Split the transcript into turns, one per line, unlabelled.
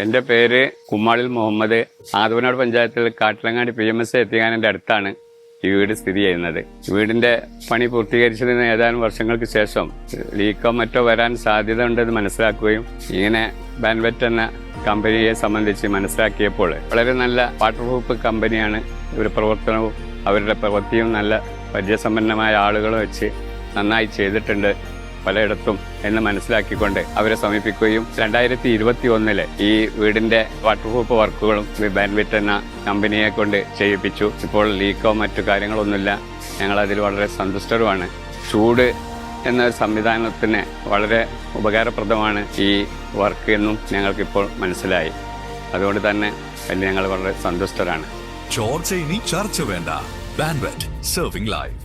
എൻ്റെ പേര് കുമ്മാളിൽ മുഹമ്മദ്. ആദവനാട് പഞ്ചായത്തിൽ കാട്ടിലങ്ങാടി PMS എത്തിക്കാനൻ്റെ അടുത്താണ് ഈ വീട് സ്ഥിതി ചെയ്യുന്നത്. വീടിന്റെ പണി പൂർത്തീകരിച്ചതിന് ഏതാനും വർഷങ്ങൾക്ക് ശേഷം ലീക്കോ മറ്റോ വരാൻ സാധ്യത ഉണ്ടെന്ന് മനസ്സിലാക്കുകയും ഇങ്ങനെ ബാൻവെറ്റ് എന്ന കമ്പനിയെ സംബന്ധിച്ച് മനസ്സിലാക്കിയപ്പോൾ വളരെ നല്ല വാട്ടർ പ്രൂഫ് കമ്പനിയാണ്. ഇവരുടെ പ്രവർത്തനവും അവരുടെ പ്രവൃത്തിയും നല്ല പരിചയസമ്പന്നമായ ആളുകളെ വെച്ച് നന്നായി ചെയ്തിട്ടുണ്ട് പലയിടത്തും എന്ന് മനസ്സിലാക്കിക്കൊണ്ട് അവരെ സമീപിക്കുകയും 2021 ഈ വീടിന്റെ വാട്ടർ പ്രൂഫ് വർക്കുകളും ബാൻവെറ്റ് എന്ന കമ്പനിയെ കൊണ്ട് ചെയ്യിപ്പിച്ചു. ഇപ്പോൾ ലീക്കോ മറ്റു കാര്യങ്ങളൊന്നുമില്ല. ഞങ്ങളതിൽ വളരെ സന്തുഷ്ടരുമാണ്. ചൂട് എന്ന സംവിധാനത്തിന് വളരെ ഉപകാരപ്രദമാണ് ഈ വർക്ക് എന്നും ഞങ്ങൾക്കിപ്പോൾ മനസ്സിലായി. അതുകൊണ്ട് തന്നെ ഞങ്ങൾ വളരെ സന്തുഷ്ടരാണ്.
ചോർച്ച ഇനി ചർച്ച വേണ്ട. ബാൻവെറ്റ്, സർവിംഗ് ലൈഫ്.